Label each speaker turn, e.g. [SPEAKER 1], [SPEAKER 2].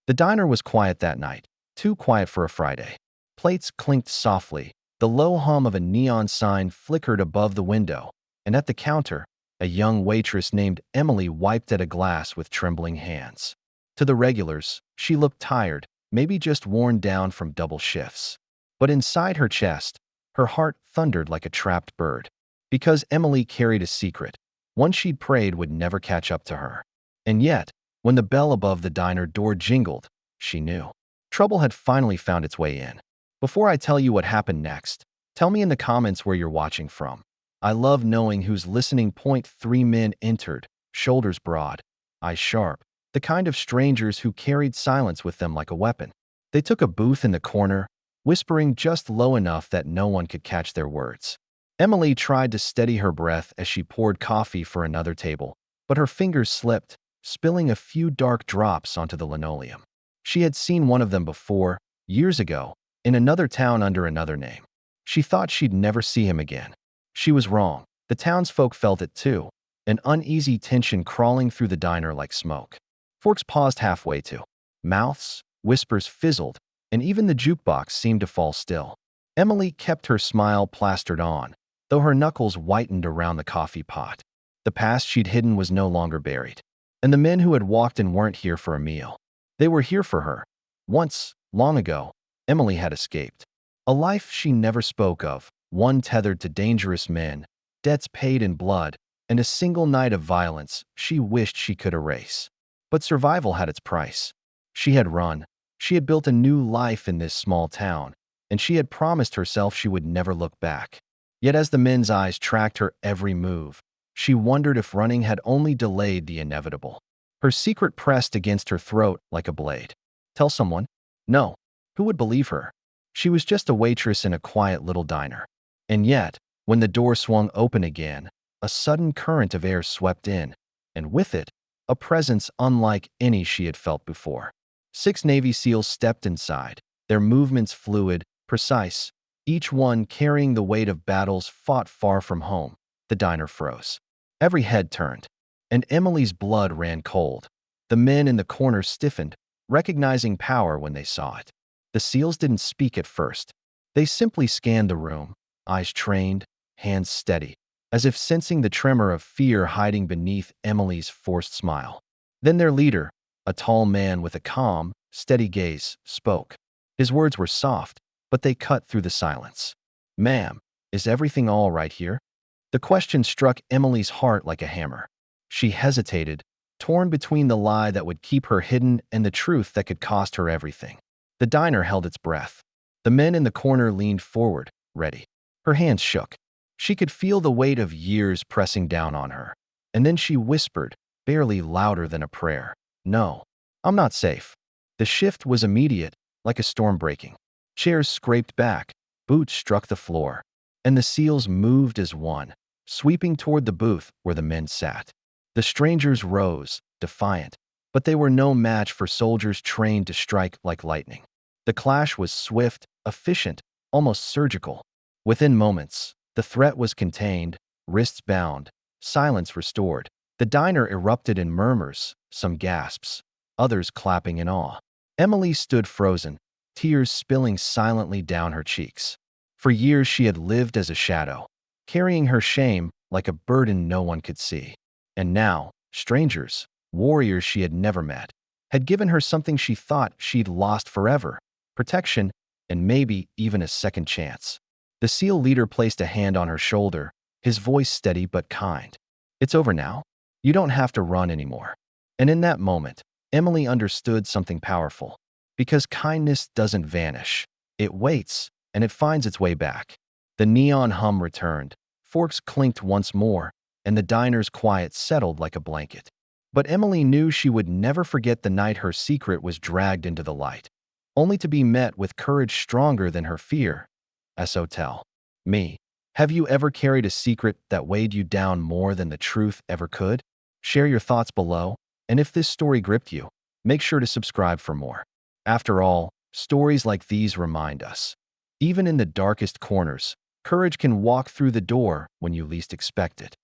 [SPEAKER 1] The diner was quiet that night, too quiet for a Friday. Plates clinked softly, the low hum of a neon sign flickered above the window, and at the counter, a young waitress named Emily wiped at a glass with trembling hands. To the regulars, she looked tired, maybe just worn down from double shifts. But inside her chest, her heart thundered like a trapped bird. Because Emily carried a secret, one she'd prayed would never catch up to her. And yet, when the bell above the diner door jingled, she knew. Trouble had finally found its way in. Before I tell you what happened next, tell me in the comments where you're watching from. I love knowing who's listening. Three men entered, shoulders broad, eyes sharp, the kind of strangers who carried silence with them like a weapon. They took a booth in the corner, whispering just low enough that no one could catch their words. Emily tried to steady her breath as she poured coffee for another table, but her fingers slipped, spilling a few dark drops onto the linoleum. She had seen one of them before, years ago, in another town under another name. She thought she'd never see him again. She was wrong. The townsfolk felt it too, an uneasy tension crawling through the diner like smoke. Forks paused halfway to. Mouths, whispers fizzled, and even the jukebox seemed to fall still. Emily kept her smile plastered on, though her knuckles whitened around the coffee pot. The past she'd hidden was no longer buried. And the men who had walked in weren't here for a meal. They were here for her. Once, long ago, Emily had escaped. A life she never spoke of, one tethered to dangerous men, debts paid in blood, and a single night of violence she wished she could erase. But survival had its price. She had run. She had built a new life in this small town, and she had promised herself she would never look back. Yet as the men's eyes tracked her every move, she wondered if running had only delayed the inevitable. Her secret pressed against her throat like a blade. Tell someone? No. Who would believe her? She was just a waitress in a quiet little diner. And yet, when the door swung open again, a sudden current of air swept in, and with it, a presence unlike any she had felt before. 6 Navy SEALs stepped inside, their movements fluid, precise, each one carrying the weight of battles fought far from home. The diner froze. Every head turned, and Emily's blood ran cold. The men in the corner stiffened, recognizing power when they saw it. The SEALs didn't speak at first. They simply scanned the room, eyes trained, hands steady, as if sensing the tremor of fear hiding beneath Emily's forced smile. Then their leader, a tall man with a calm, steady gaze, spoke. His words were soft, but they cut through the silence. "Ma'am, is everything all right here?" The question struck Emily's heart like a hammer. She hesitated, torn between the lie that would keep her hidden and the truth that could cost her everything. The diner held its breath. The men in the corner leaned forward, ready. Her hands shook. She could feel the weight of years pressing down on her. And then she whispered, barely louder than a prayer, "No, I'm not safe." The shift was immediate, like a storm breaking. Chairs scraped back, boots struck the floor, and the SEALs moved as one, sweeping toward the booth where the men sat. The strangers rose, defiant, but they were no match for soldiers trained to strike like lightning. The clash was swift, efficient, almost surgical. Within moments, the threat was contained, wrists bound, silence restored. The diner erupted in murmurs, some gasps, others clapping in awe. Emily stood frozen, tears spilling silently down her cheeks. For years she had lived as a shadow, carrying her shame like a burden no one could see. And now, strangers, warriors she had never met, had given her something she thought she'd lost forever: protection, and maybe even a second chance. The SEAL leader placed a hand on her shoulder, his voice steady but kind. "It's over now. You don't have to run anymore." And in that moment, Emily understood something powerful. Because kindness doesn't vanish. It waits, and it finds its way back. The neon hum returned, forks clinked once more, and the diner's quiet settled like a blanket. But Emily knew she would never forget the night her secret was dragged into the light, only to be met with courage stronger than her fear. So tell me, have you ever carried a secret that weighed you down more than the truth ever could? Share your thoughts below, and if this story gripped you, make sure to subscribe for more. After all, stories like these remind us, even in the darkest corners, courage can walk through the door when you least expect it.